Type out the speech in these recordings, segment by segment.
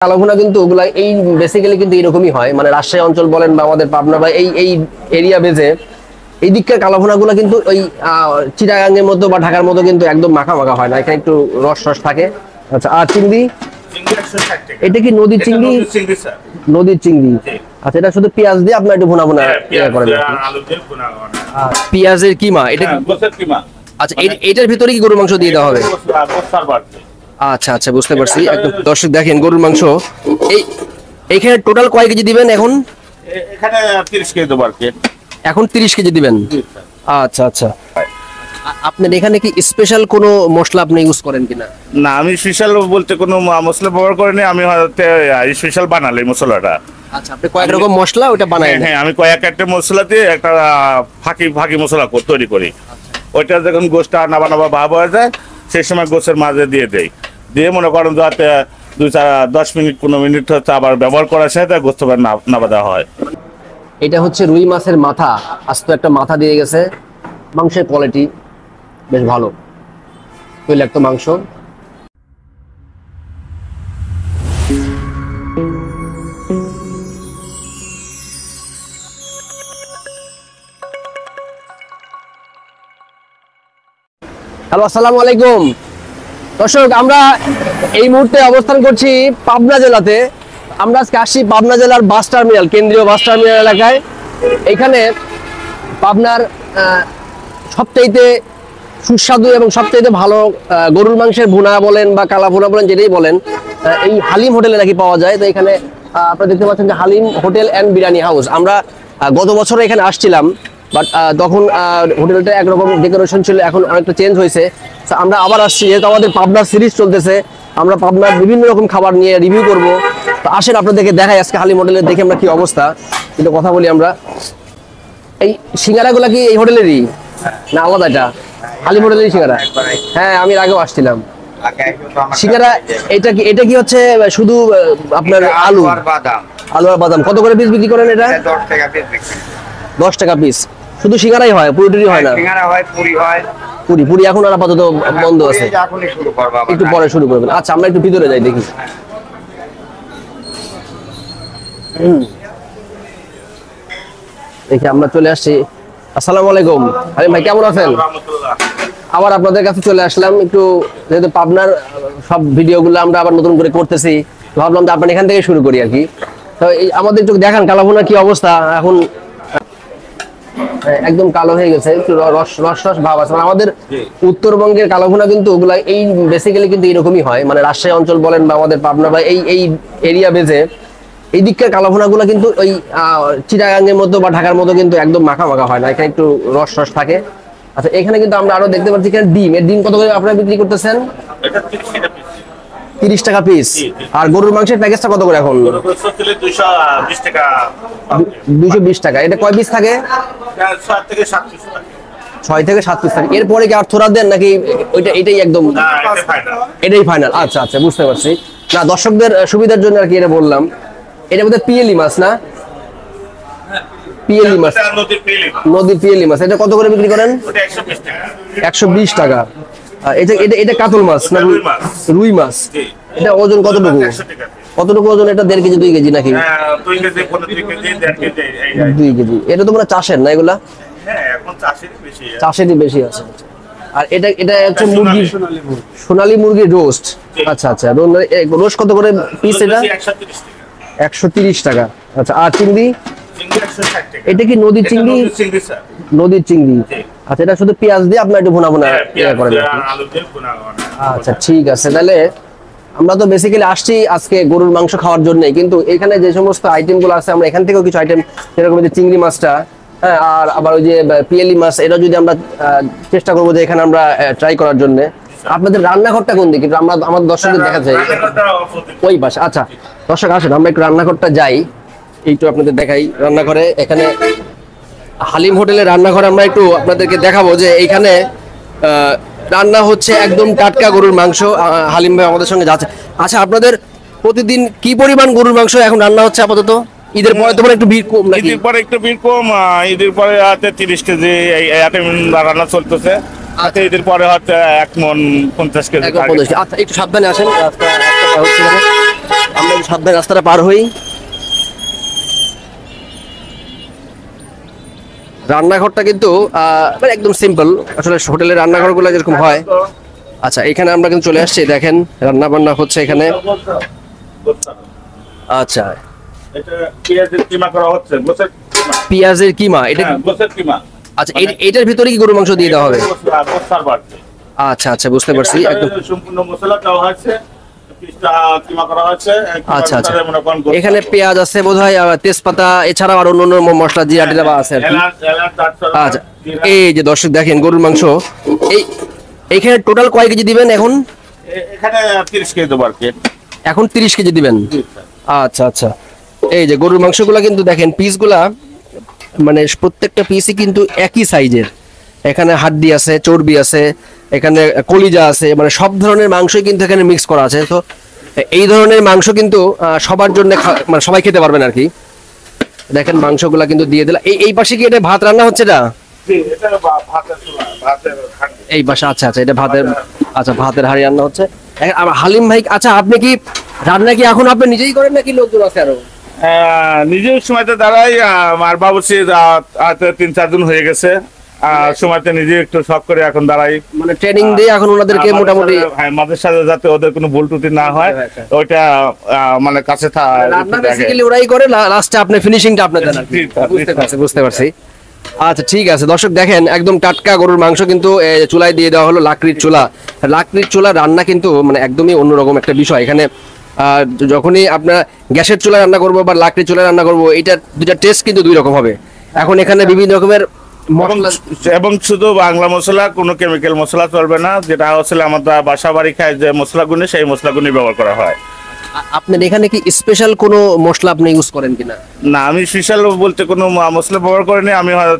কালোভুনা কিন্তু ওগুলা এই বেসিক্যালি কিন্তু এরকমই হয়, মানে রাজশাহী অঞ্চল বলেন বা আমাদের পাবনা বা এই এরিয়া বেজে এই দিককার কালোভুনাগুলো কিন্তু ওই চিটাগাঙ্গের মতো বা ঢাকার মতো কিন্তু একদম মাখা মাখা হয় না, এখানে একটু রস রস থাকে। আচ্ছা, আর চিংড়ি? এটা কি নদীর চিংড়ি? নদীর চিংড়ি। আচ্ছা, এটা শুধু পেঁয়াজ দিয়ে আপনার একটু ভুনা ভুনা করেন? পেঁয়াজের কিমা? এটা কিমা। আচ্ছা, এটার ভিতরে কি গরুর মাংস দিয়ে দেওয়া হবে? আচ্ছা আচ্ছা, বুঝতে পারছি। একদম দর্শক দেখেন গরুর মাংস এইখানে টোটাল কয় কেজি দিবেন এখন? এখানে 30 কেজি দেব আর কি। এখন 30 কেজি দিবেন? আচ্ছা আচ্ছা। আপনার এখানে কি স্পেশাল কোনো মশলা আপনি ইউজ করেন কিনা? না, আমি স্পেশাল বলতে কোনো মশলা ব্যবহার করিনি, আমি হয়তো স্পেশাল বানালে মশলাটা। আচ্ছা, আপনি কয়েক রকম মশলা ওটা বানায়? হ্যাঁ, আমি কয়েকটা মশলা দিয়ে একটা ফাঁকি মশলা তৈরি করি। ওইটা যখন গোশটা নাবা নাবা ভাব হয়ে যায় সেই সময় গোশের মাঝে দিয়ে দেই, দিয়ে মনে করেন যাতে 10 মিনিট 15 মিনিট হচ্ছে আবার ব্যবহার করার সাথে গোশটা নাবা দেওয়া হয়। এটা হচ্ছে রুই মাছের মাথা, আস্ত একটা মাথা দিয়ে গেছে। মাংসের কোয়ালিটি বেশ ভালো, তৈলাক্ত মাংস। হ্যালো, আসসালামু আলাইকুম দর্শক, আমরা এই মুহূর্তে অবস্থান করছি পাবনা জেলাতে। আমরা আজকে আসছি পাবনা জেলার বাস টার্মিনাল, কেন্দ্রীয় বাস টার্মিনাল এলাকায়। এখানে পাবনার সবচাইতে সুস্বাদু এবং সবচাইতে ভালো গরুর মাংসের ভুনা বলেন বা কালা ভুনা বলেন, যেটাই বলেন, এই হালিম হোটেলে নাকি পাওয়া যায়। তো এখানে আপনারা দেখতে পাচ্ছেন যে haleem hotel and biryani house. আমরা গত বছর এখানে আসছিলাম, বাট তখন হোটেলটা একরকম ডেকোরেশন ছিল, এখন অনেকটা চেঞ্জ হয়েছে। আমরা আবার আসছি, যেহেতু আমাদের পাবনার সিরিজ চলতেছে, আমরা পাবনার বিভিন্ন রকম খাবার নিয়ে রিভিউ করব। তো আসেন আপনাদেরকে দেখাই আজকে হালিম হোটেলের দেখে আমরা কি অবস্থা, কিন্তু কথা বলি আমরা। এই সিঙ্গারাগুলা কি এই হোটেলেরই না আলাদা? এটা হালিম হোটেলেরই সিঙ্গারা? হ্যাঁ, আমি আগেও আসছিলাম। সিঙ্গারা এটা কি হচ্ছে শুধু আপনার আলু আর বাদাম? কত করে পিস বিক্রি করেন এটা? 10 টাকা পিস। শুধু সিঙ্গারাই হয়, পুরিটি হয় না? পুরি এখন আর আপাতত বন্ধ আছে, একটু পরে শুরু করবেন। আচ্ছা, আমরা একটু ভিতরে যাই দেখি। দেখি আমরা চলে আসছি। আসসালামু আলাইকুম হালিম ভাই, কেমন আছেন? আবার আপনাদের কাছে চলে আসলাম একটু, যেহেতু পাবনার সব ভিডিওগুলো আমরা আবার নতুন করে করতেছি, ভাবলাম যে আপনার এখান থেকে শুরু করি আর কি। তো আমাদের একটু দেখান কালাভুনার কি অবস্থা এখন। একদম কালো হয়ে গেছে, একটু রস রস রস ভাব আছে। আমাদের উত্তরবঙ্গের কালাভুনা কিন্তু ওগুলা এই বেসিক্যালি কিন্তু এরকমই হয়, মানে রাজশাহী অঞ্চল বলেন বা আমাদের পাবনা বা এই এরিয়া বেজে এই দিককার কালাভুনাগুলো কিন্তু ওই চিটাগাঙ্গের মতো বা ঢাকার মতো কিন্তু একদম মাখা মাখা হয় না, এখানে একটু রস রস থাকে। আচ্ছা, এখানে কিন্তু আমরা আরো দেখতে পাচ্ছি এখানে ডিম কত করে আপনারা বিক্রি করতেছেন? 30 টাকা পিস। আর গরুর মাংসের প্যাকেজটা কত করে এখন? 220 টাকা। এটা কয় পিস থাকে? 6 থেকে 7 পিস থাকে। এরপরে কি আর থোড়া দেন নাকি এটাই একদম? এটাই ফাইনাল। আচ্ছা আচ্ছা, বুঝতে পারছি। না, দর্শকদের সুবিধার জন্য আর কি এটা বললাম। এটা বোধহয় পিএলি মাছ না? পিএলি মাছ, নদীর পিএলি মাছ। এটা কত করে বিক্রি করেন? 120 টাকা। এটা কাতল মাছ না রুই মাছ? এটা ওজন কতটুকু ওজন? এটা 1.5 কেজি 2 কেজি নাকি? 2 কেজি। এটা তো মানে চাষের না এগুলা? চাষেরই বেশি আছে। আর এটা হচ্ছে মুরগি, সোনালী মুরগির রোস্ট। আচ্ছা আচ্ছা, রোস্ট কত করে পিস এটা? 130 টাকা। আচ্ছা, আর চিংড়ি? এটা কি নদীর চিংড়ি? নদীর চিংড়ি। আচ্ছা, এটা শুধু পেঁয়াজ দিয়ে আপনার একটু ভুনা ভুনা করেন? আচ্ছা, ঠিক আছে। তাহলে আমরা তো বেসিক্যালি আসছি আজকে গরুর মাংস খাওয়ার জন্য, কিন্তু এখানে যে সমস্ত আইটেম গুলো আছে আমরা এখান থেকেও কিছু আইটেম, যেরকম যে চিংড়ি মাছটা, হ্যাঁ, আর আবার ওই যে পিএলি মাছ, এটা যদি আমরা চেষ্টা করবো যে এখানে আমরা ট্রাই করার জন্য। আপনাদের রান্নাঘরটা কোন দিকে? আমরা আমাদের দর্শকদের দেখা যায় ওই পাশে। আচ্ছা দর্শক, আসেন আমরা একটু রান্নাঘরটা যাই, একটু আপনাদের দেখাই রান্নাঘরে। এখানে হালিম হোটেলের রান্নাঘরে আমরা একটু আপনাদেরকে দেখাবো যে এইখানে রান্না হচ্ছে একদম টাটকা গরুর মাংস। হালিম ভাই আমাদের সঙ্গে যাচ্ছে। আচ্ছা, আপনাদের প্রতিদিন কি পরিমাণ গরুর মাংস এখন রান্না হচ্ছে আপাতত? ঈদের পরে তো একটু ভিড় কম নাকি? ঈদের পরে একটু ভিড় কম, ঈদের পরে 30 কেজি রান্না চলতেছে। আচ্ছা, ঈদের পরে হচ্ছে 1 মণ 50 কেজি। আচ্ছা, একটু সাবধানে আসেন। আমরা এই সাবধানে রাস্তাটা পার হই। রান্নাঘরটা কিন্তু মানে একদম সিম্পল, আসলে হোটেলের রান্নাঘরগুলো যেরকম হয়। আচ্ছা, এখানে আমরা কিন্তু চলে আসছি, দেখেন রান্না বান্না হচ্ছে এখানে। আচ্ছা, এটা পেঁয়াজের কিমা করা হচ্ছে, গোছের কিমা। পেঁয়াজের কিমা, এটা হ্যাঁ, গোছের কিমা। আচ্ছা এটার ভিতরে কি গরুর মাংস দিয়ে দেওয়া হবে? গোছার বাড়ছে। আচ্ছা আচ্ছা, বুঝতে পারছি। একদম সম্পূর্ণ মশলা দেওয়া হয়েছে, পিসটা কিমা করা হয়েছে। আচ্ছা আচ্ছা, মনে করেন এখানে পেঁয়াজ আছে বোধহয়, তেজপাতা, এছাড়াও আর অন্য অন্য মশলা জিরা টিরা বা আছে আর কি। আচ্ছা, এই যে দর্শক দেখেন গরুর মাংস, এই এইখানে টোটাল কয় কেজি দিবেন এখন? এখানে 30 কেজি দেবো আর কি। এখন 30 কেজি দিবেন। আচ্ছা আচ্ছা, এই যে গরুর মাংসগুলা কিন্তু দেখেন পিসগুলা, মানে প্রত্যেকটা পিসই কিন্তু একই সাইজের। এখানে হাড্ডি আছে, চর্বি আছে, এখানে কলিজা আছে, মানে সব ধরনের মাংসই কিন্তু এখানে মিক্স করা আছে। তো এই ধরনের মাংস কিন্তু সবার জন্য, মানে সবাই খেতে পারবেন আর কি। দেখেন মাংসগুলা কিন্তু দিয়ে দিলাম। এই পাশে কি এটা ভাত রান্না হচ্ছে? এটা এই পাশে, আচ্ছা আচ্ছা, এটা ভাতের, আচ্ছা ভাতের হাঁড়ি রান্না হচ্ছে। হালিম ভাই, আচ্ছা আপনি কি রান্না কি এখন আপনি নিজেই করেন নাকি লোকজন আছে আরো? নিজের সময়তে দাঁড়াই, আর বাবুর্চি 3-4 দিন হয়ে গেছে। সময়তে নিজে একটু শখ করে এখন দাঁড়াই, মানে ট্রেনিং দিয়ে এখন ওনাদেরকে মোটামুটি। হ্যাঁ, মাঝে সাথে যাতে ওদের কোনো ভুল ত্রুটি না হয়, ওইটা মানে কাছে রান্না বেসিক্যালি ওরাই করে, লাস্টে আপনি ফিনিশিংটা আপনি দেন। বুঝতে পারছি, বুঝতে পারছি। আচ্ছা ঠিক আছে দর্শক, দেখেন একদম টাটকা গরুর মাংস কিন্তু চুলায় দিয়ে দেওয়া হলো। লাকড়ির চুলা, লাকড়ির চুলা রান্না কিন্তু মানে একদমই অন্যরকম একটা বিষয়। এখানে যখনই আপনার গ্যাসের চুলায় রান্না করবো বা লাকড়ির চুলায় রান্না করবো, এইটার দুইটা টেস্ট কিন্তু দুই রকম হবে। এখন এখানে বিভিন্ন রকমের মশলা এবং শুধু বাংলা মশলা, কোনো কেমিক্যাল মশলা চলবে না। যেটা আসলে আমরা বাসা বাড়ি খাই যে মশলাগুলি, সেই মশলাগুলি ব্যবহার করা হয়। আপনার এখানে কি স্পেশাল কোনো মশলা আপনি ইউজ করেন কিনা? না, আমি স্পেশাল বলতে কোনো মশলা ব্যবহার করিনি। আমি হয়তো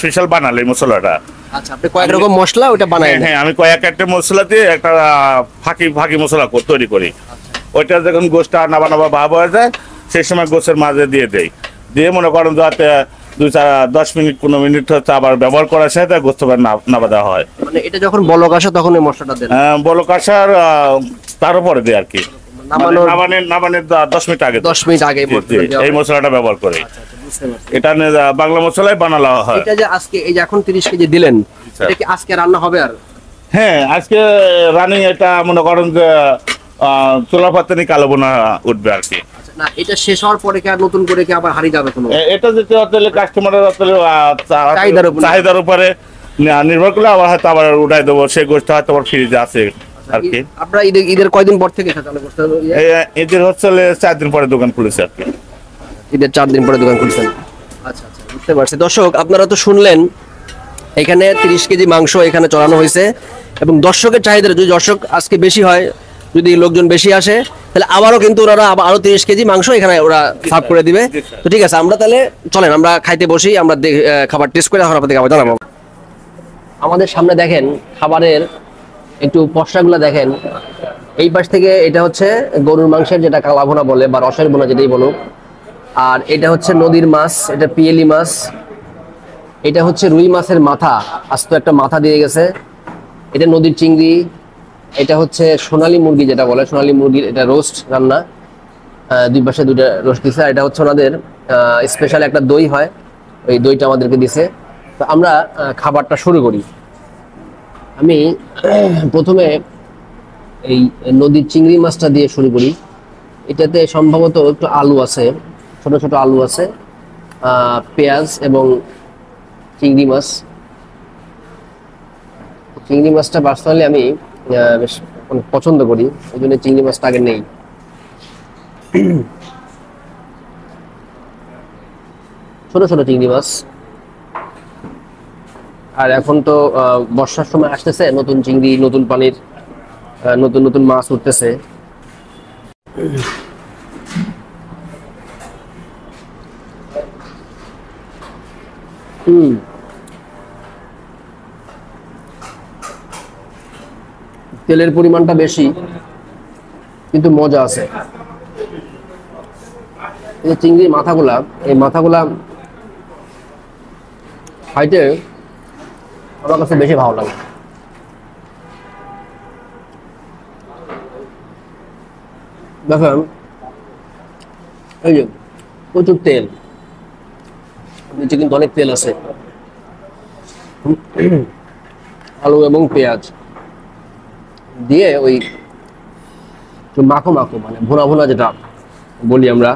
স্পেশাল বানালে মশলাটা। আচ্ছা, আপনি কয়েক রকম মশলা ওটা বানায়? হ্যাঁ, আমি কয়েক একটা মশলা দিয়ে একটা ফাঁকি মশলা তৈরি করি। ওইটা যখন গোশটা নাবা নাবা ভাব হয়ে যায়, সেই সময় গোছের মাঝে দিয়ে দেই। দিয়ে মনে করেন যাতে 10 মিনিট 15 মিনিট হচ্ছে আবার ব্যবহার করার সাথে গোস্ত নাবা দেওয়া হয়। মানে এটা যখন বলক আসে তখন এই মশলাটা দেন? বলক আসার তার উপরে দেয় আর কি। নামানোর 10 মিনিট আগে, 10 মিনিট আগে এই মশলাটা ব্যবহার করে। এটা বাংলা মশলাই বানানো হয়। এটা যে আজকে এই যে এখন 30 কেজি দিলেন, এটা কি আজকে রান্না হবে? আর হ্যাঁ, আজকে রানিং এটা মনে করেন যে চোলা পাতানি কালো বোনা উঠবে আর কি। না, এটা শেষ হওয়ার পরে কি আর নতুন করে কি আবার হারিয়ে যাবে কোনো? এটা যেতে আসলে কাস্টমারের আসলে চাহিদার উপরে নির্ভর করলে আবার হয়তো আবার উঠাই দেবো, সেই গোষ্ঠটা হয়তো আবার ফ্রিজে আছে আর কি। আপনারা ঈদের কয়দিন পর থেকে এটা চালু করতে হবে? ঈদের হচ্ছে 4 দিন পরে দোকান খুলেছে আর কি। ঈদের 4 দিন পরে দোকান খুলছেন? আচ্ছা আচ্ছা, বুঝতে পারছি। দর্শক আপনারা তো শুনলেন, এখানে 30 কেজি মাংস এখানে চড়ানো হয়েছে এবং দর্শকের চাহিদা, যদি দর্শক আজকে বেশি হয়, যদি লোকজন বেশি আসে, তাহলে আবারও কিন্তু ওরা আরো 30 কেজি মাংস এখানে ওরা সার্ভ করে দিবে। তো ঠিক আছে, আমরা তাহলে চলেন আমরা খাইতে বসি, আমরা খাবার টেস্ট করে এখন আপনাদেরকে আবার জানাবো। আমাদের সামনে দেখেন খাবারের একটু পশরাগুলো দেখেন। এই পাশ থেকে এটা হচ্ছে গরুর মাংসের, যেটা কালা ভুনা বলে বা রসের ভুনা যেটাই বলুক। আর এটা হচ্ছে নদীর মাছ, এটা পিয়েলি মাছ। এটা হচ্ছে রুই মাছের মাথা, আস্ত একটা মাথা দিয়ে গেছে। এটা নদীর চিংড়ি। এটা হচ্ছে সোনালী মুরগি, যেটা বলে সোনালী মুরগির, এটা রোস্ট রান্না। দুই পাশে দুইটা রোস্ট দিছে। এটা হচ্ছে ওনাদের স্পেশাল একটা দই হয়, ওই দইটা আমাদেরকে দিছে। তো আমরা খাবারটা শুরু করি। আমি প্রথমে এই নদীর চিংড়ি মাছটা দিয়ে শুরু করি। এটাতে সম্ভবত একটু আলু আছে, ছোট ছোট আলু আছে, পেঁয়াজ এবং চিংড়ি মাছ। চিংড়ি মাছটা পার্সোনালি আমি বেশ পছন্দ করি, ওই জন্য চিংড়ি মাছটা আগে নেই। ছোট ছোট চিংড়ি মাছ। আর এখন তো বর্ষার সময় আসতেছে, নতুন চিংড়ি, নতুন পানির নতুন নতুন মাছ উঠতেছে। তেলের পরিমাণটা বেশি, কিন্তু মজা আছে। এই চিংড়ির মাথাগুলা, এই মাথাগুলা খাইতে আমার কাছে বেশি ভালো লাগে। দেখেন এই যে প্রচুর তেল, নিচে কিন্তু অনেক তেল আছে। আলু এবং পেঁয়াজ দিয়ে ওই মাখো মাখো, মানে ভুনা ভুনা যেটা বলি আমরা।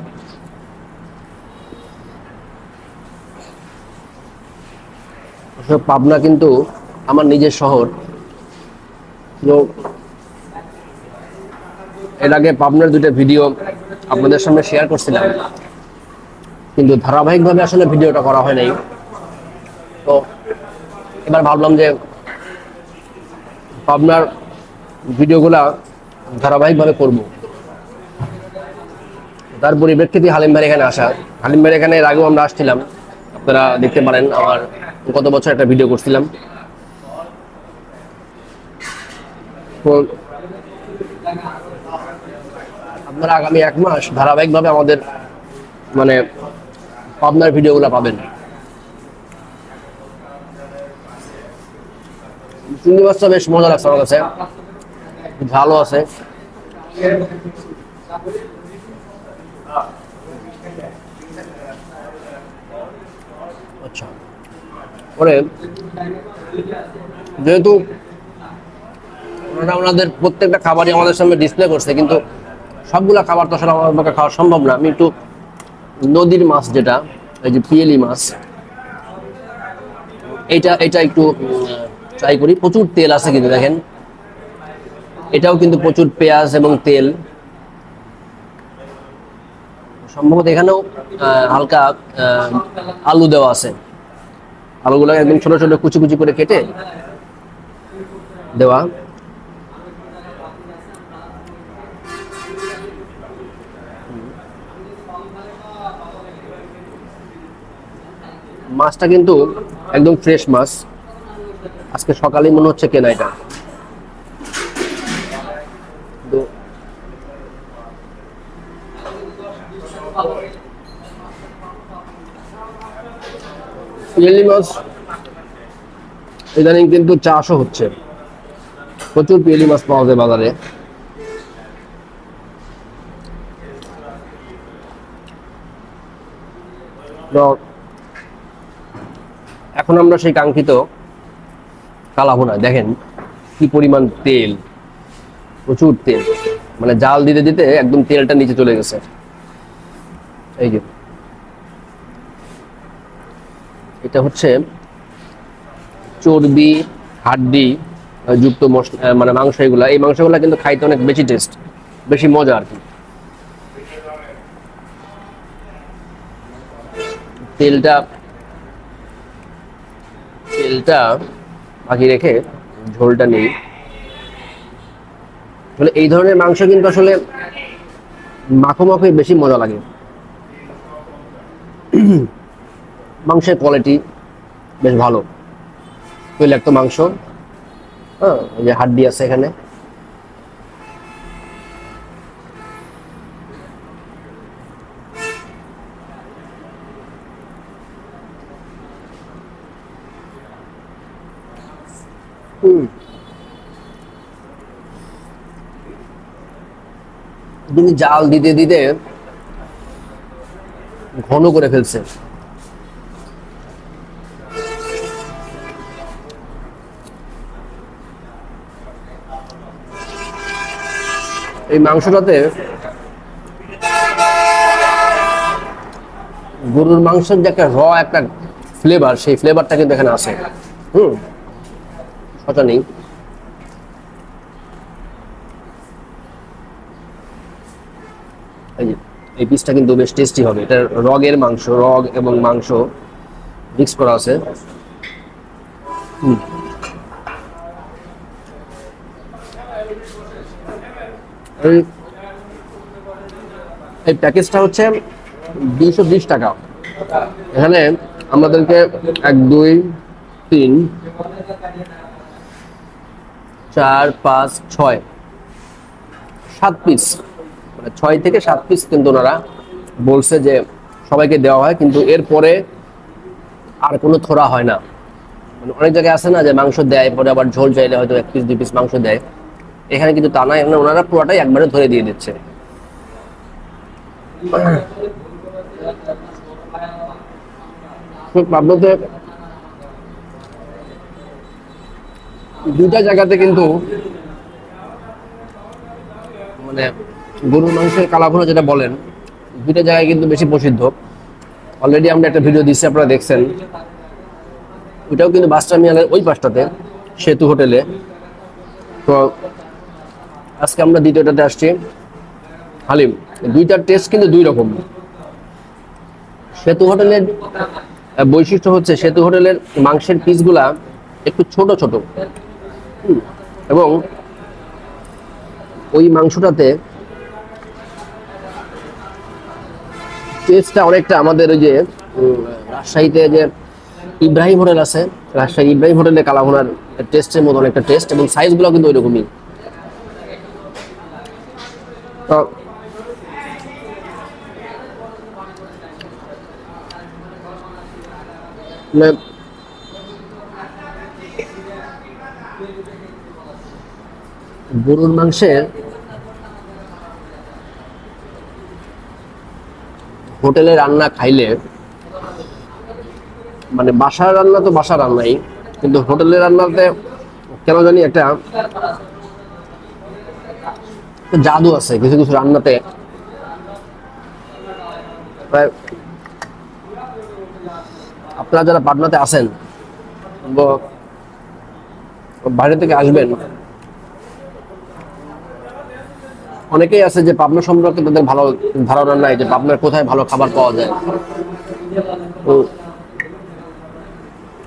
পাবনা কিন্তু আমার নিজের শহর। তো এর আগে পাবনার দুটো ভিডিও আপনাদের সামনে শেয়ার করছিলাম, কিন্তু ধারাবাহিকভাবে আসলে ভিডিওটা করা হয় নাই। তো এবার ভাবলাম যে পাবনার ভিডিওগুলা ধারাবাহিকভাবে করব। তার পরিপ্রেক্ষিতে হালিম ভাইয়ের এখানে আসা। হালিম ভাইয়ের এখানে এর আগেও আমরা আসছিলাম, আপনারা দেখতে পারেন। আমার গত বছর একটা ভিডিও করছিলাম। তো আপনারা আগামী 1 মাস ধারাবাহিকভাবে আমাদের মানে পাবনার ভিডিওগুলো পাবেন। চিংড়ি মাছটা বেশ মজা লাগছে আমার কাছে, ভালো আছে। আচ্ছা, পরে যেহেতু ওনাদের প্রত্যেকটা খাবারই আমাদের সামনে ডিসপ্লে করছে, কিন্তু সবগুলা খাবার তো আসলে আমার পক্ষে খাওয়া সম্ভব না। আমি একটু নদীর মাছ, যেটা এই যে পিয়েলি মাছ, এটা একটু ট্রাই করি। প্রচুর তেল আছে কিন্তু দেখেন, এটাও কিন্তু প্রচুর পেঁয়াজ এবং তেল। সম্ভবত এখানেও হালকা আলু দেওয়া আছে। আলুগুলো একদম ছোট ছোট কুচি কুচি করে কেটে দেওয়া। মাছটা কিন্তু একদম ফ্রেশ মাছ, আজকে সকালেই মনে হচ্ছে কেনা এটা। পিয়েলি মাছ ইদানিং কিন্তু চাষও হচ্ছে, প্রচুর পিয়েলি মাছ পাওয়া যায় বাজারে। এখন আমরা সেই কাঙ্ক্ষিত কালাভুনা, দেখেন কি পরিমাণ তেল, প্রচুর তেল, মানে জাল দিতে দিতে একদম তেলটা নিচে চলে গেছে। এই যে এটা হচ্ছে চর্বি হাড্ডি যুক্ত মশলা, মানে মাংস। এগুলা, এই মাংসগুলা কিন্তু খাইতে অনেক বেশি টেস্ট, বেশি মজা আর কি। তেলটা বাকি রেখে ঝোলটা নেই। আসলে এই ধরনের মাংস কিন্তু আসলে মাখো মাখোই বেশি মজা লাগে। মাংসের কোয়ালিটি বেশ ভালো, তৈলাক্ত মাংস। হ্যাঁ, এই যে হাড্ডি আছে এখানে। তিনি জাল দিতে দিতে ঘন করে ফেলছে। এই মাংসটাতে গরুর মাংসের যে একটা একটা ফ্লেভার, সেই ফ্লেভারটা কিন্তু এখানে আছে। কথা নেই। এই পিসটা কিন্তু বেশ টেস্টি হবে। এটা রগের মাংস, রগ এবং মাংস মিক্স করা আছে। এই প্যাকেজটা হচ্ছে 220 টাকা। এখানে আমাদেরকে 1 2 3 4 5 6 7 পিস, মানে 6 থেকে 7 পিস কিন্তু ওনারা বলছে যে সবাইকে দেওয়া হয়, কিন্তু এরপরে আর কোনো থোড়া হয় না। মানে অনেক জায়গায় আছে না যে মাংস দেয়, পরে আবার ঝোল চাইলে হয়তো 1 পিস 2 পিস মাংস দেয়। এখানে কিন্তু তা না, ওনারা পুরোটাই একবারে ধরে দিয়ে দিচ্ছে। পাবনাতে দুইটা জায়গাতে কিন্তু মানে গরুর মাংসের কালাভুনা যেটা বলেন, দুইটা জায়গায় কিন্তু বেশি প্রসিদ্ধ। অলরেডি আমরা একটা ভিডিও দিচ্ছি, আপনারা দেখছেন। ওইটাও কিন্তু বাস টার্মিনালের ওই পাশটাতে, সেতু হোটেলে। তো আজকে আমরা দ্বিতীয়টাতে আসছি, হালিম। দুইটার টেস্ট কিন্তু দুই রকম। সেতু হোটেলের বৈশিষ্ট্য হচ্ছে সেতু হোটেলের মাংসের পিসগুলা একটু ছোট ছোট, এবং ওই মাংসটাতে টেস্টটা অনেকটা আমাদের ওই যে রাজশাহীতে যে ইব্রাহিম হোটেল আছে, রাজশাহী ইব্রাহিম হোটেলে কালাভুনার টেস্টের মতো অনেকটা টেস্ট, এবং সাইজগুলো কিন্তু ওই রকমই। তো গরুর মাংসের হোটেলে রান্না খাইলে, মানে বাসার রান্না তো বাসার রান্নাই, কিন্তু হোটেলের রান্নাতে কেন জানি একটা জাদু আছে কিছু কিছু রান্নাতে। আপনারা যারা পাটনাতে আছেন, বাইরে থেকে আসবেন, অনেকেই আছে যে পাবনা সম্পর্কে তাদের ভালো ধারণা নাই, যে পাবনার কোথায় ভালো খাবার পাওয়া যায়।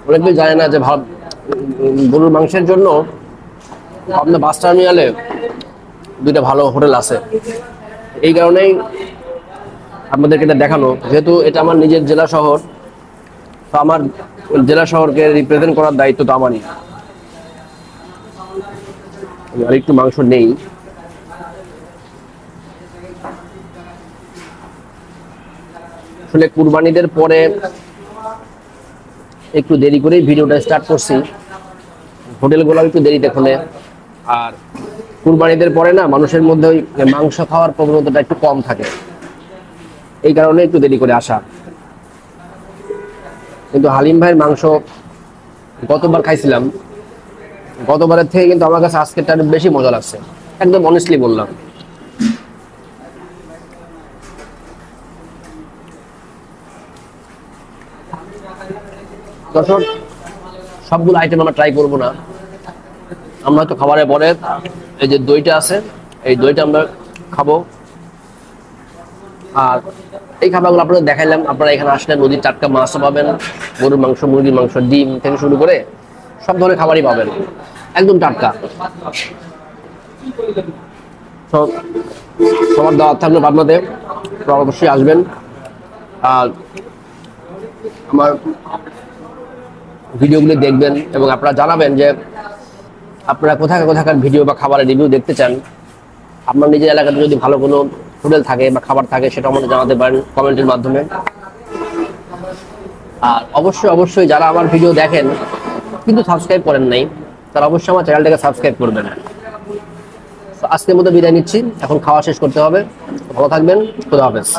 অনেকেই জানে না যে গরুর মাংসের জন্য পাবনা বাস টার্মিনালে দুইটা ভালো হোটেল আছে। এই কারণেই আপনাদেরকে এটা দেখানো, যেহেতু এটা আমার নিজের জেলা শহর, তো আমার জেলা শহরকে রিপ্রেজেন্ট করার দায়িত্ব তো আমারই। আর একটু মাংস নেই, আসলে কুরবানিদের পরে একটু দেরি করেই ভিডিওটা স্টার্ট করছি। হোটেলগুলো একটু দেরিতে খোলে, আর কুরবানিদের পরে না মানুষের মধ্যে ওই মাংস খাওয়ার প্রবণতাটা একটু কম থাকে, এই কারণে একটু দেরি করে আসা। কিন্তু হালিম ভাইয়ের মাংস গতবার খাইছিলাম, গতবারের থেকে কিন্তু আমার কাছে আজকেরটা বেশি মজা লাগছে, একদম অনেস্টলি বললাম। দর্শক, সবগুলো আইটেম আমরা ট্রাই করবো না, আমরা হয়তো খাবারের পরে এই যে দইটা আছে, এই দইটা আমরা খাবো। আর এই খাবারগুলো আপনাদের দেখাইলাম, আপনারা এখানে আসলে নদীর টাটকা মাছও পাবেন, গরুর মাংস, মুরগির মাংস, ডিম থেকে শুরু করে সব ধরনের খাবারই পাবেন, একদম টাটকা। সবার দাওয়াত থাকলে পাবনাতে, অবশ্যই আসবেন। আর আমার ভিডিওগুলি দেখবেন এবং আপনারা জানাবেন যে আপনারা কোথাকার ভিডিও বা খাবারের রিভিউ দেখতে চান। আপনার নিজের এলাকাতে যদি ভালো কোনো হোটেল থাকে বা খাবার থাকে, সেটা আমাদের জানাতে পারেন কমেন্টের মাধ্যমে। আর অবশ্যই যারা আমার ভিডিও দেখেন কিন্তু সাবস্ক্রাইব করেন নাই, তারা অবশ্যই আমার চ্যানেলটাকে সাবস্ক্রাইব করবেন। আজকের মতো বিদায় নিচ্ছি, এখন খাওয়া শেষ করতে হবে। ভালো থাকবেন, খোদা হাফেজ।